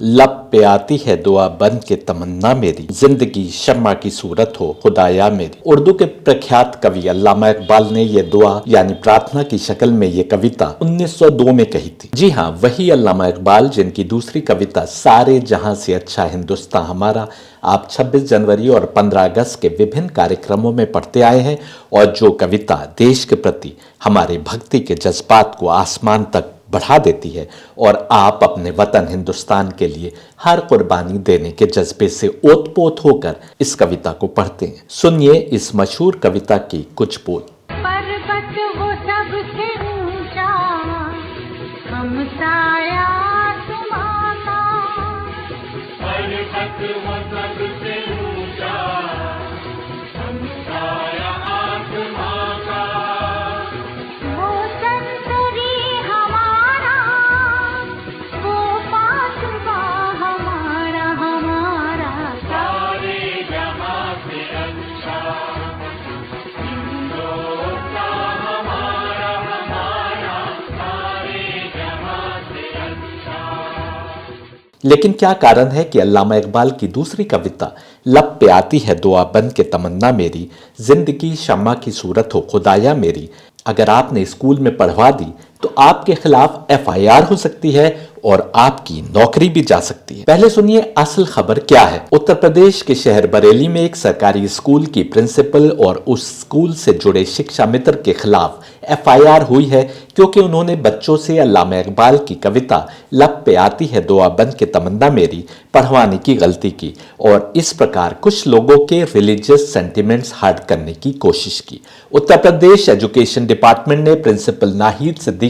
लब पे आती है दुआ बन के तमन्ना मेरी, जिंदगी शम्मा की सूरत हो खुदाया मेरी। उर्दू के प्रख्यात कवि अल्लामा इकबाल ने यह दुआ यानी प्रार्थना की शक्ल में यह कविता 1902 में कही थी। जी हाँ, वही अल्लामा इकबाल जिनकी दूसरी कविता सारे जहां से अच्छा हिंदुस्तान हमारा आप 26 जनवरी और 15 अगस्त के विभिन्न कार्यक्रमों में पढ़ते आए हैं और जो कविता देश के प्रति हमारे भक्ति के जज्बात को आसमान तक बढ़ा देती है और आप अपने वतन हिंदुस्तान के लिए हर कुर्बानी देने के जज्बे से ओतपोत होकर इस कविता को पढ़ते हैं। सुनिए इस मशहूर कविता की कुछ बोल। पर्वत वो सबसे ऊंचा, हम साया आसमां का। पर्वत वो सबसे ऊंचा, हम साया आसमां का। वो संतरी हमारा, वो पासबा हमारा, हमारा सारे जहां से अच्छा। लेकिन क्या कारण है कि अल्लामा इकबाल की दूसरी कविता लब पे आती है दुआ बन के तमन्ना मेरी, जिंदगी शम्मा की सूरत हो खुदाया मेरी, अगर आपने स्कूल में पढ़वा दी तो आपके खिलाफ FIR हो सकती है और आपकी नौकरी भी जा सकती है। पहले सुनिए असल खबर क्या है। उत्तर प्रदेश के शहर बरेली में एक सरकारी स्कूल की प्रिंसिपल और उस स्कूल से जुड़े शिक्षा मित्र के खिलाफ FIR हुई है क्योंकि उन्होंने बच्चों से अल्लामा इकबाल की कविता लब पे आती है दुआ बन के तमन्ना मेरी पढ़वाने की गलती की और इस प्रकार कुछ लोगों के रिलीजियस सेंटिमेंट्स हर्ट करने की कोशिश की। उत्तर प्रदेश एजुकेशन डिपार्टमेंट ने प्रिंसिपल नाहिद सिद्दीकी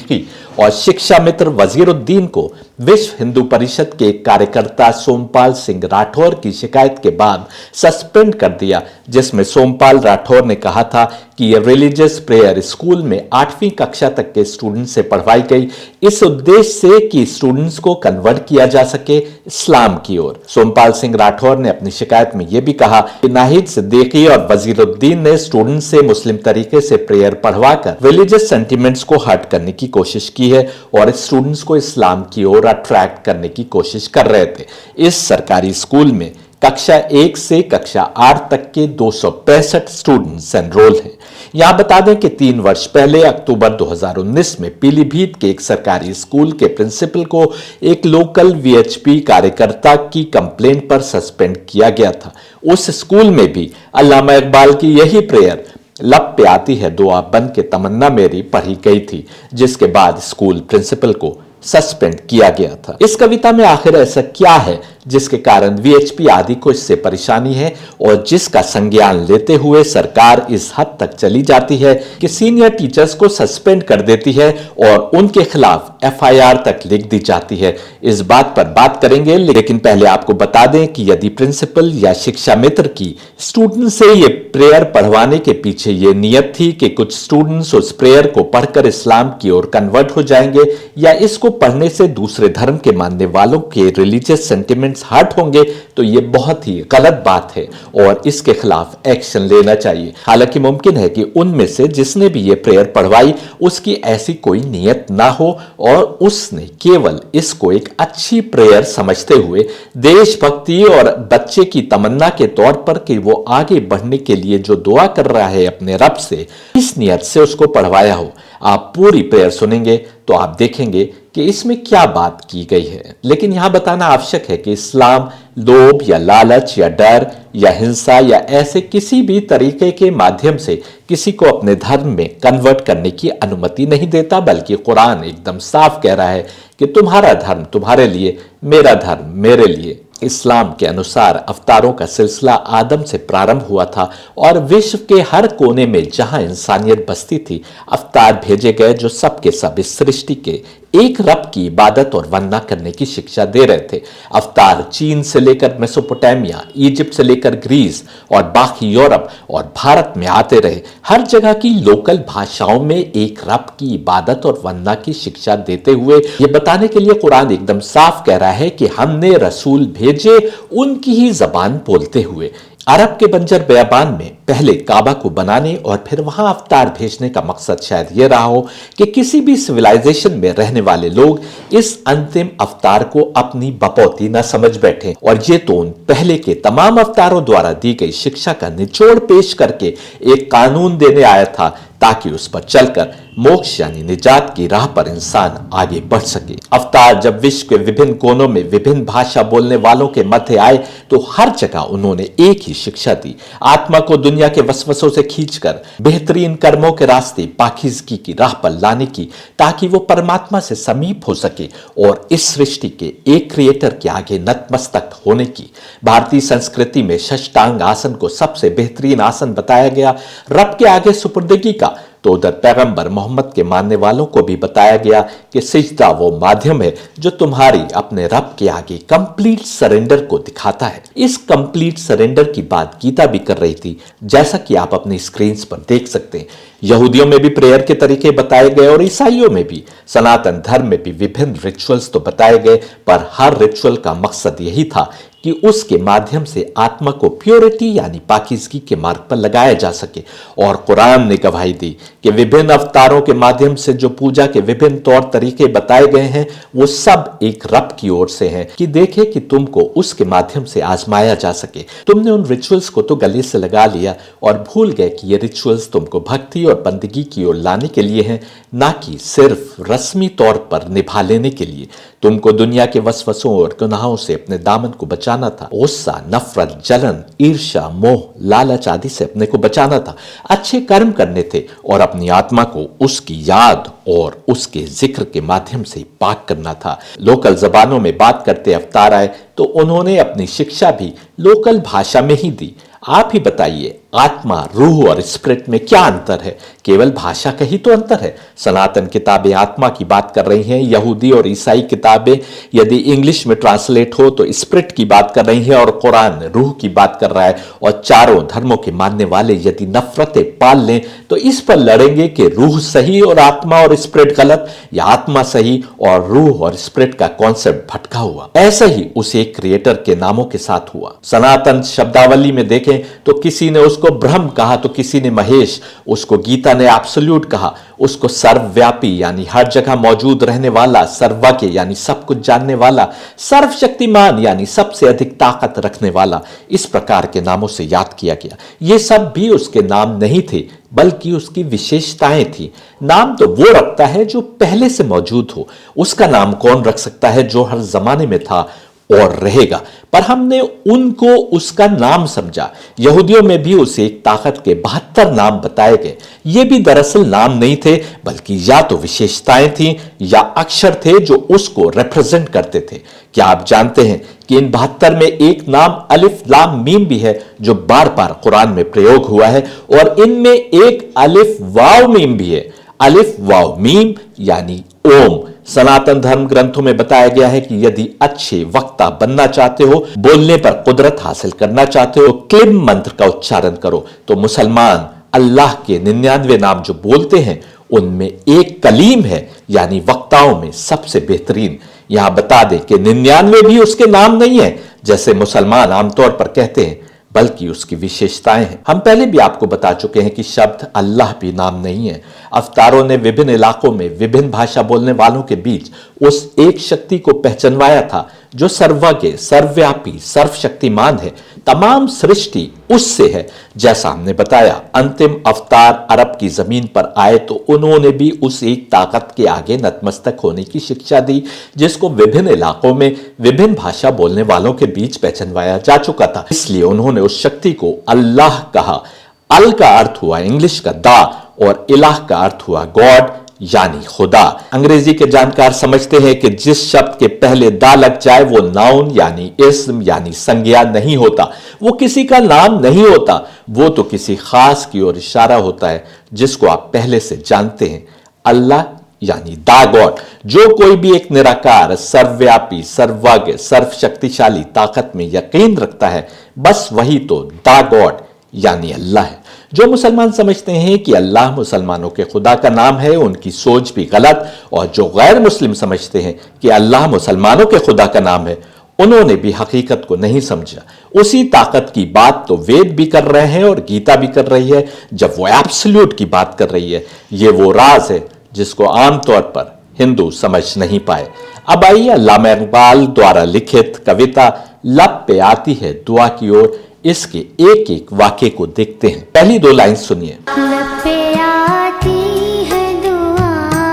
और शिक्षा मित्र वजीरुद्दीन को विश्व हिंदू परिषद के कार्यकर्ता सोमपाल सिंह राठौर की शिकायत के बाद सस्पेंड कर दिया, जिसमें सोमपाल राठौर ने कहा था कि यह रिलीजियस प्रेयर स्कूल में 8वीं कक्षा तक के स्टूडेंट से पढ़वाई गई इस उद्देश्य से कि स्टूडेंट्स को कन्वर्ट किया जा सके इस्लाम की ओर। सोमपाल सिंह राठौर ने अपनी शिकायत में यह भी कहा कि नाहिद सिद्दीकी और वजीरुद्दीन ने स्टूडेंट से मुस्लिम तरीके से प्रेयर पढ़वाकर रिलीजियस सेंटिमेंट्स को हर्ट करने की कोशिश की है और स्टूडेंट्स को इस्लाम की ओर अट्रैक्ट करने की कोशिश कर रहे थे। इस सरकारी स्कूल में कक्षा 1 से कक्षा 8 तक के 265 स्टूडेंट्स एनरोल हैं। यहां बता दें कि 3 वर्ष पहले अक्टूबर 2019 में पीलीभीत के एक सरकारी स्कूल के प्रिंसिपल को एक लोकल VHP कार्यकर्ता की कंप्लेंट पर सस्पेंड किया गया था। उस स्कूल में भी अल्लामा इकबाल की यही प्रेयर लब पे आती है दुआ बन के तमन्ना मेरी पढ़ी गई थी, जिसके बाद स्कूल प्रिंसिपल को सस्पेंड किया गया था। इस कविता में आखिर ऐसा क्या है जिसके कारण VHP आदि को इससे परेशानी है और जिसका संज्ञान लेते हुए सरकार इस हद तक चली जाती है कि सीनियर टीचर्स को सस्पेंड कर देती है और उनके खिलाफ FIR तक लिख दी जाती है। इस बात पर बात करेंगे, लेकिन पहले आपको बता दें कि यदि प्रिंसिपल या शिक्षा मित्र की स्टूडेंट से ये प्रेयर पढ़वाने के पीछे ये नियत थी कि कुछ स्टूडेंट्स उस प्रेयर को पढ़कर इस्लाम की ओर कन्वर्ट हो जाएंगे या इसको पढ़ने से दूसरे धर्म के मानने वालों के रिलीजियस सेंटिमेंट्स हर्ट होंगे, तो ये बहुत ही गलत बात है और इसके खिलाफ एक्शन लेना चाहिए। हालांकि मुमकिन है कि उनमें से जिसने भी ये प्रेयर पढ़वाई उसकी ऐसी कोई नियत ना हो और उसने केवल इसको एक अच्छी प्रेयर समझते हुए देशभक्ति और बच्चे की तमन्ना के तौर पर कि वो आगे बढ़ने के लिए जो दुआ कर रहा है अपने रब से, इस नियत से उसको पढ़वाया हो। आप पूरी प्रेयर सुनेंगे तो आप देखेंगे कि इसमें क्या बात की गई है। लेकिन यहां बताना आवश्यक है कि इस्लाम लोभ या लालच या डर या हिंसा या ऐसे किसी भी तरीके के माध्यम से किसी को अपने धर्म में कन्वर्ट करने की अनुमति नहीं देता, बल्कि कुरान एकदम साफ कह रहा है कि तुम्हारा धर्म तुम्हारे लिए, मेरा धर्म मेरे लिए। इस्लाम के अनुसार अवतारों का सिलसिला आदम से प्रारंभ हुआ था और विश्व के हर कोने में जहां इंसानियत बसती थी अवतार भेजे गए जो सबके सब इस सृष्टि के एक रब की इबादत और वंदना करने की शिक्षा दे रहे थे। अवतार चीन से लेकर मेसोपोटामिया, इजिप्ट से लेकर ग्रीस और बाकी यूरोप और भारत में आते रहे। हर जगह की लोकल भाषाओं में एक रब की इबादत और वंदना की शिक्षा देते हुए ये बताने के लिए कुरान एकदम साफ कह रहा है कि हमने रसूल भेजे उनकी ही जबान बोलते हुए। अरब के बंजर बेयाबान में पहले काबा को बनाने और फिर वहां अवतार भेजने का मकसद शायद यह रहा हो कि किसी भी सिविलाइजेशन में रहने वाले लोग इस अंतिम अवतार को अपनी बपौती न समझ बैठे, और ये तो उन पहले के तमाम अवतारों द्वारा दी गई शिक्षा का निचोड़ पेश करके एक कानून देने आया था ताकि उस पर चलकर मोक्ष यानी निजात की राह पर इंसान आगे बढ़ सके। अवतार जब विश्व के विभिन्न कोनों में विभिन्न भाषा बोलने वालों के मध्य आए तो हर जगह उन्होंने एक ही शिक्षा दी, आत्मा को दुनिया के वसवसों से खींचकर बेहतरीन कर्मों के रास्ते पाकीज़गी की राह पर लाने की, ताकि वो परमात्मा से समीप हो सके और इस सृष्टि के एक क्रिएटर के आगे नतमस्तक होने की। भारतीय संस्कृति में षष्टांग आसन को सबसे बेहतरीन आसन बताया गया। रब के आगे सुपुर्दगी का तो उधर पैगंबर मोहम्मद के मानने वालों को भी बताया गया कि सिजदा वो माध्यम है जो तुम्हारी अपने रब के आगे कंप्लीट सरेंडर को दिखाता है। इस कंप्लीट सरेंडर की बात गीता भी कर रही थी, जैसा कि आप अपनी स्क्रीन पर देख सकते हैं। यहूदियों में भी प्रेयर के तरीके बताए गए और ईसाइयों में भी, सनातन धर्म में भी विभिन्न रिचुअल्स तो बताए गए, पर हर रिचुअल का मकसद यही था कि उसके माध्यम से आत्मा को प्योरिटी यानी पाकीज़गी के मार्ग पर लगाया जा सके। और कुरान ने गवाही दी कि विभिन्न अवतारों के माध्यम से जो पूजा के विभिन्न तौर तरीके बताए गए हैं वो सब एक रब की ओर से हैं कि देखे कि तुमको उसके माध्यम से आजमाया जा सके। तुमने उन रिचुअल्स को तो गले से लगा लिया और भूल गए कि ये रिचुअल्स तुमको भक्ति और बंदगी की ओर लाने के लिए हैं, ना कि सिर्फ रस्मी तौर पर निभा लेने के लिए। तुमको दुनिया के वसवसों और गुनाहों से अपने दामन को बचाना था, गुस्सा, नफरत, जलन, ईर्ष्या, मोह, लालच आदि से अपने को बचाना था, अच्छे कर्म करने थे और अपनी आत्मा को उसकी याद और उसके जिक्र के माध्यम से पाक करना था। लोकल जबानों में बात करते अवतार आए तो उन्होंने अपनी शिक्षा भी लोकल भाषा में ही दी। आप ही बताइए, आत्मा, रूह और स्पिरिट में क्या अंतर है? केवल भाषा का ही तो अंतर है। सनातन किताबें आत्मा की बात कर रही हैं, यहूदी और ईसाई किताबें यदि इंग्लिश में ट्रांसलेट हो तो स्पिरिट की बात कर रही हैं और कुरान रूह की बात कर रहा है। और चारों धर्मों के मानने वाले यदि नफरतें पाल लें तो इस पर लड़ेंगे कि रूह सही और आत्मा और स्पिरिट गलत, या आत्मा सही और रूह और स्पिरिट का कॉन्सेप्ट भटका हुआ। ऐसा ही उस एक क्रिएटर के नामों के साथ हुआ। सनातन शब्दावली में देखें तो किसी ने उसको ब्रह्म कहा तो किसी ने महेश, उसको गीता ने एब्सोल्यूट कहा, उसको सर्वव्यापी यानी हर जगह मौजूद रहने वाला, सर्वज्ञ यानी सब कुछ जानने वाला, सर्वशक्तिमान यानी सबसे अधिक ताकत रखने वाला, इस प्रकार के नामों से याद किया गया। ये सब भी उसके नाम नहीं थे बल्कि उसकी विशेषताएं थी। नाम तो वो रखता है जो पहले से मौजूद हो, उसका नाम कौन रख सकता है जो हर जमाने में था और रहेगा, पर हमने उनको उसका नाम समझा। यहूदियों में भी उसे एक ताकत के 72 नाम बताए गए। ये भी दरअसल नाम नहीं थे बल्कि या तो विशेषताएं थीं या अक्षर थे जो उसको रिप्रेजेंट करते थे। क्या आप जानते हैं कि इन 72 में एक नाम अलिफ लाम मीम भी है जो बार बार कुरान में प्रयोग हुआ है, और इनमें एक अलिफ वाव मीम भी है। अलिफ वाव मीम यानी ओम। सनातन धर्म ग्रंथों में बताया गया है कि यदि अच्छे वक्ता बनना चाहते हो, बोलने पर कुदरत हासिल करना चाहते हो, क्लिम मंत्र का उच्चारण करो। तो मुसलमान अल्लाह के 99 नाम जो बोलते हैं उनमें एक कलीम है यानी वक्ताओं में सबसे बेहतरीन। यहां बता दें कि 99 भी उसके नाम नहीं है जैसे मुसलमान आमतौर पर कहते हैं, बल्कि उसकी विशेषताएं हैं। हम पहले भी आपको बता चुके हैं कि शब्द अल्लाह भी नाम नहीं है। अवतारों ने विभिन्न इलाकों में विभिन्न भाषा बोलने वालों के बीच उस एक शक्ति को पहचानवाया था जो सर्वज्ञ, सर्वव्यापी, सर्वशक्तिमान है। तमाम सृष्टि उससे है। जैसा हमने बताया, अंतिम अवतार अरब की जमीन पर आए तो उन्होंने भी उस एक ताकत के आगे नतमस्तक होने की शिक्षा दी जिसको विभिन्न इलाकों में विभिन्न भाषा बोलने वालों के बीच पहचानवाया जा चुका था। इसलिए उन्होंने उस शक्ति को अल्लाह कहा। अल का अर्थ हुआ इंग्लिश का दा और इलाह का अर्थ हुआ गॉड यानी खुदा। अंग्रेजी के जानकार समझते हैं कि जिस शब्द के पहले दा लग जाए वो नाउन यानी इस्म यानी संज्ञा नहीं होता, वो किसी का नाम नहीं होता, वो तो किसी खास की ओर इशारा होता है जिसको आप पहले से जानते हैं। अल्लाह यानी दा गॉड। जो कोई भी एक निराकार, सर्वव्यापी, सर्वज्ञ, सर्वशक्तिशाली ताकत में यकीन रखता है, बस वही तो दा गॉड यानी अल्लाह है। जो मुसलमान समझते हैं कि अल्लाह मुसलमानों के खुदा का नाम है, उनकी सोच भी गलत, और जो गैर मुस्लिम समझते हैं कि अल्लाह मुसलमानों के खुदा का नाम है, उन्होंने भी हकीकत को नहीं समझा। उसी ताकत की बात तो वेद भी कर रहे हैं और गीता भी कर रही है जब वो एब्सोल्यूट की बात कर रही है। ये वो राज है जिसको आमतौर पर हिंदू समझ नहीं पाए। अब आइए अल्लामा इकबाल द्वारा लिखित कविता लब पे आती है दुआ की ओर, इसके एक एक वाक्य को देखते हैं। पहली दो लाइन सुनिए। लब पे आती है दुआ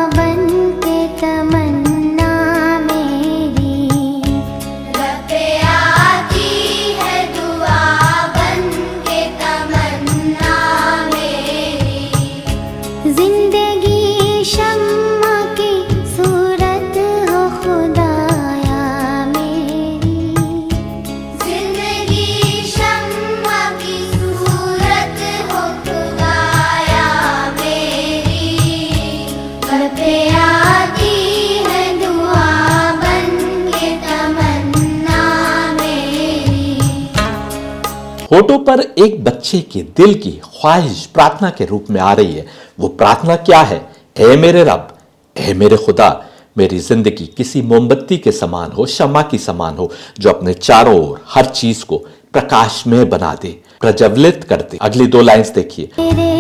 बन के तमन्ना मेरी, लब पे आती है दुआ बन के तमन्ना मेरी, जिंदगी शम्मा की सूरत हो खुदाया मेरी, जिंदगी शम्मा की सूरत हो खुदाया मेरी, लब पे आती है दुआ बन के तमन्ना मेरी। होठों पर एक बच्चे के दिल की ख्वाहिश प्रार्थना के रूप में आ रही है। वो प्रार्थना क्या है? ऐ मेरे रब, ऐ मेरे खुदा, मेरी जिंदगी किसी मोमबत्ती के समान हो, शम्मा की समान हो, जो अपने चारों ओर हर चीज को प्रकाशमय बना दे, प्रज्वलित कर दे। अगली दो लाइंस देखिए। तेरे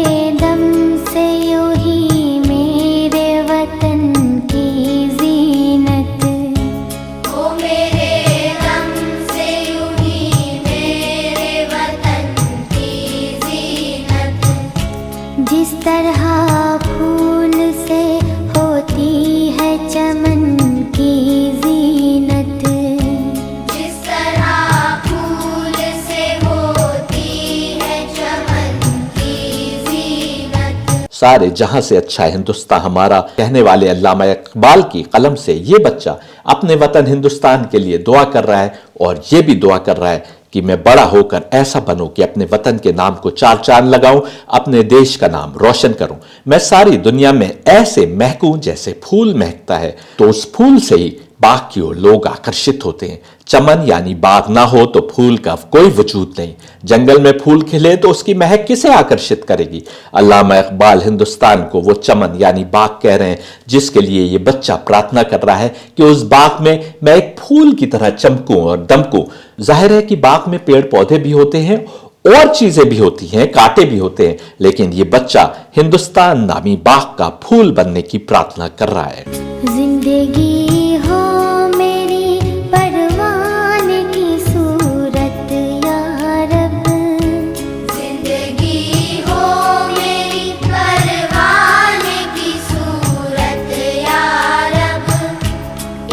दम से यूं ही मेरे वतन की जीनत, ओ मेरे दम से यूं ही मेरे वतन की जीनत, जिस तरह फूल से होती है चमन की जीनत, जिस तरह फूल से होती है चमन की जीनत। सारे जहां से अच्छा हिंदुस्तान हमारा कहने वाले अल्लामा इकबाल की कलम से ये बच्चा अपने वतन हिंदुस्तान के लिए दुआ कर रहा है और ये भी दुआ कर रहा है कि मैं बड़ा होकर ऐसा बनूं कि अपने वतन के नाम को चार चांद लगाऊं, अपने देश का नाम रोशन करूं, मैं सारी दुनिया में ऐसे महकूं जैसे फूल महकता है। तो उस फूल से ही बाग की ओर लोग आकर्षित होते हैं। चमन यानी बाग ना हो तो फूल का कोई वजूद नहीं। जंगल में फूल खिले तो उसकी महक किसे आकर्षित करेगी? अल्लामा इकबाल हिंदुस्तान को वो चमन यानी बाग कह रहे हैं जिसके लिए ये बच्चा प्रार्थना कर रहा है कि उस बाग में मैं एक फूल की तरह चमकूं और दमकूं। जाहिर है कि बाग में पेड़ पौधे भी होते हैं और चीजें भी होती हैं, कांटे भी होते हैं, लेकिन ये बच्चा हिंदुस्तान नामी बाग का फूल बनने की प्रार्थना कर रहा है। जिंदगी हो मेरी परवान की सूरत या रब, जिंदगी हो मेरी परवाने की सूरत या रब,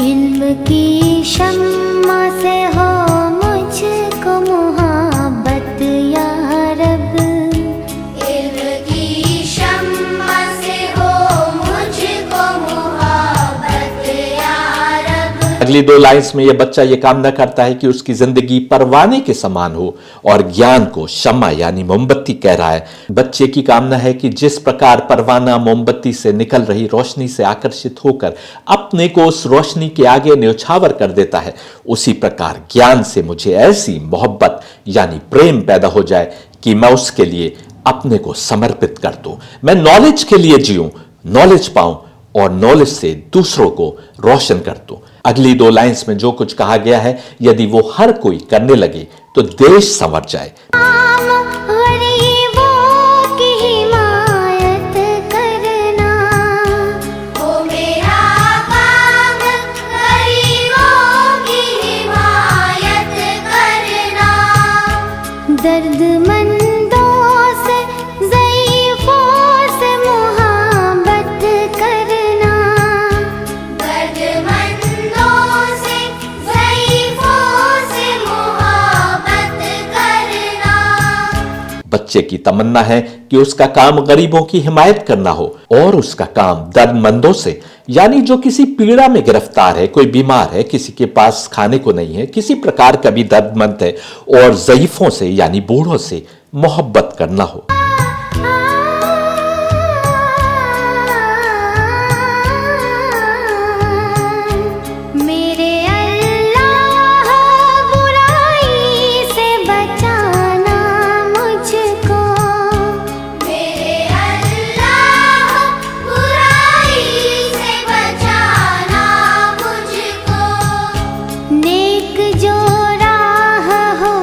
इल्म की शम्मा से हो मुझको मुहब्बत या रब, इल्म की शम्मा से हो मुझको मुहब्बत या रब। अगली दो लाइंस में यह बच्चा यह कामना करता है कि उसकी जिंदगी परवाने के समान हो और ज्ञान को शम्मा यानी मोमबत्ती कह रहा है। बच्चे की कामना है कि जिस प्रकार परवाना मोमबत्ती से निकल रही रोशनी से आकर्षित होकर अपने को उस रोशनी के आगे न्योछावर कर देता है, उसी प्रकार ज्ञान से मुझे ऐसी मोहब्बत यानी प्रेम पैदा हो जाए कि मैं उसके लिए अपने को समर्पित कर दूं। मैं नॉलेज के लिए जीऊं, नॉलेज पाऊं और नॉलेज से दूसरों को रोशन कर दूं। अगली दो लाइंस में जो कुछ कहा गया है, यदि वो हर कोई करने लगे तो देश संवर जाए। आम गरीबों की हिमायत करना, ओ मेरा काम गरीबों की हिमायत करना, दर्दमंदों से ज़ईफ़ों से मुहब्बत करना, दर्दमंदों से ज़ईफ़ों से मुहब्बत करना। बच्चे की तमन्ना है कि उसका काम गरीबों की हिमायत करना हो और उसका काम दर्दमंदों से यानी जो किसी पीड़ा में गिरफ्तार है, कोई बीमार है, किसी के पास खाने को नहीं है, किसी प्रकार का भी दर्दमंद है, और ज़ईफ़ों से यानी बूढ़ों से मोहब्बत करना हो। मेरे अल्लाह बुराई से बचाना मुझको, मेरे अल्लाह बुराई से बचाना मुझको, नेक जो राह हो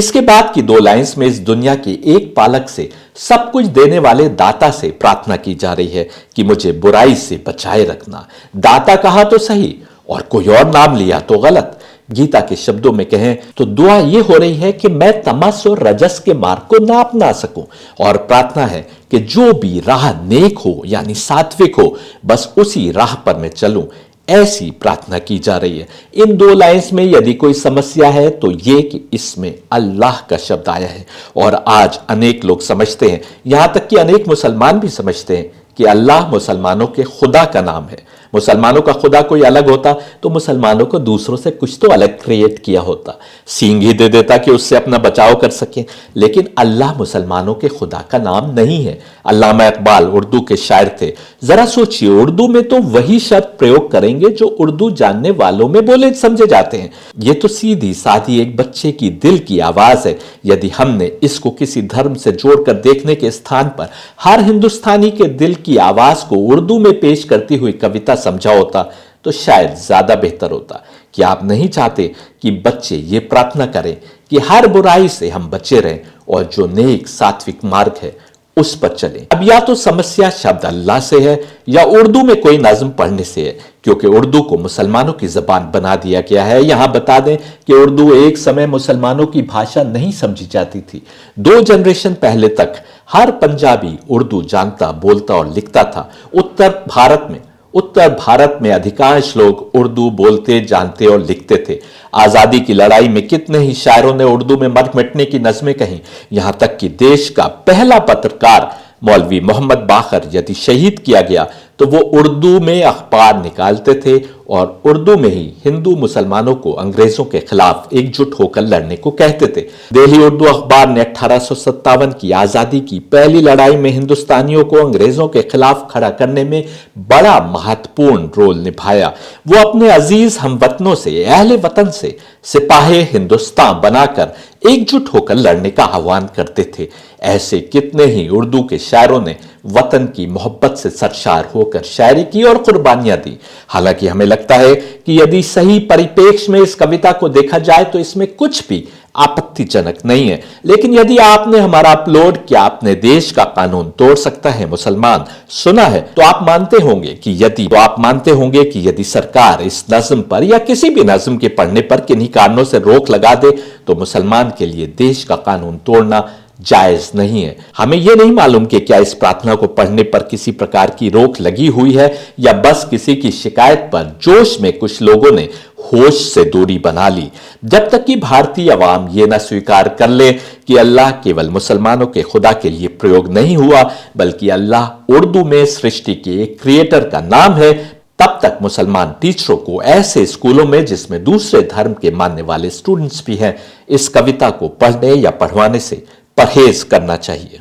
इसके बाद की 2 लाइंस में इस दुनिया के एक पालक से सब कुछ देने वाले दाता से प्रार्थना की जा रही है कि मुझे बुराई से बचाए रखना। दाता कहा तो सही और कोई और नाम लिया तो गलत। गीता के शब्दों में कहें तो दुआ यह हो रही है कि मैं तमस और रजस के मार्ग को नाप ना सकूं, और प्रार्थना है कि जो भी राह नेक हो यानी सात्विक हो, बस उसी राह पर मैं चलूं। ऐसी प्रार्थना की जा रही है। इन 2 लाइंस में यदि कोई समस्या है तो यह कि इसमें अल्लाह का शब्द आया है, और आज अनेक लोग समझते हैं, यहां तक कि अनेक मुसलमान भी समझते हैं कि अल्लाह मुसलमानों के खुदा का नाम है। मुसलमानों का खुदा कोई अलग होता तो मुसलमानों को दूसरों से कुछ तो अलग क्रिएट किया होता, सींग ही दे देता कि उससे अपना बचाव कर सके। लेकिन अल्लाह मुसलमानों के खुदा का नाम नहीं है। अल्लामा इकबाल उर्दू के शायर थे। जरा सोचिए, उर्दू में तो वही शब्द प्रयोग करेंगे जो उर्दू जानने वालों में बोले समझे जाते हैं। यह तो सीधी साधी एक बच्चे की दिल की आवाज है। यदि हमने इसको किसी धर्म से जोड़कर देखने के स्थान पर हर हिंदुस्तानी के दिल की आवाज को उर्दू में पेश करती हुई कविता समझा होता तो शायद ज्यादा बेहतर होता। कि आप नहीं चाहते कि बच्चे ये प्रार्थना करें कि हर बुराई से हम बचे रहें और जो नेक सात्विक मार्ग है उस पर चलें। अब या तो समस्या शब्द अल्लाह से है या उर्दू में कोई नज्म पढ़ने से है, क्योंकि उर्दू को मुसलमानों की जबान बना दिया गया है। यहां बता दें कि उर्दू एक समय मुसलमानों की भाषा नहीं समझी जाती थी। 2 जनरेशन पहले तक हर पंजाबी उर्दू जानता, बोलता और लिखता था। उत्तर भारत में अधिकांश लोग उर्दू बोलते, जानते और लिखते थे। आजादी की लड़ाई में कितने ही शायरों ने उर्दू में मर मिटने की नज़में कहीं। यहां तक कि देश का पहला पत्रकार मौलवी मोहम्मद बाकर यदि शहीद किया गया तो वो उर्दू में अखबार निकालते थे और उर्दू में ही हिंदू मुसलमानों को अंग्रेजों के खिलाफ एकजुट होकर लड़ने को कहते थे। दिल्ली उर्दू अखबार ने 1857 की आजादी की पहली लड़ाई में हिंदुस्तानियों को अंग्रेजों के खिलाफ खड़ा करने में बड़ा महत्वपूर्ण रोल निभाया। वो अपने अजीज हमवतनों से, अहले वतन से सिपाही हिंदुस्तान बनाकर एकजुट होकर लड़ने का आह्वान करते थे। ऐसे कितने ही उर्दू के शायरों ने वतन की मोहब्बत से सरशार होकर शायरी की और कुर्बानियां दी। हालांकि हमें लगता है कि यदि सही परिप्रेक्ष्य में इस कविता को देखा जाए तो इसमें कुछ भी आपत्तिजनक नहीं है। लेकिन यदि आपने हमारा अपलोड क्या अपने देश का कानून तोड़ सकता है मुसलमान सुना है तो आप मानते होंगे कि यदि सरकार इस नज्म पर या किसी भी नज्म के पढ़ने पर किन्हीं कारणों से रोक लगा दे तो मुसलमान के लिए देश का कानून तोड़ना जायज नहीं है। हमें यह नहीं मालूम कि क्या इस प्रार्थना को पढ़ने पर किसी प्रकार की रोक लगी हुई है या बस किसी की शिकायत पर जोश में कुछ लोगों ने होश से दूरी बना ली। जब तक कि भारतीय अवाम यह न स्वीकार कर ले कि अल्लाह केवल मुसलमानों के खुदा के लिए प्रयोग नहीं हुआ बल्कि अल्लाह उर्दू में सृष्टि के एक क्रिएटर का नाम है, तब तक मुसलमान टीचरों को ऐसे स्कूलों में जिसमें दूसरे धर्म के मानने वाले स्टूडेंट्स भी हैं, इस कविता को पढ़ने या पढ़वाने से परहेज करना चाहिए।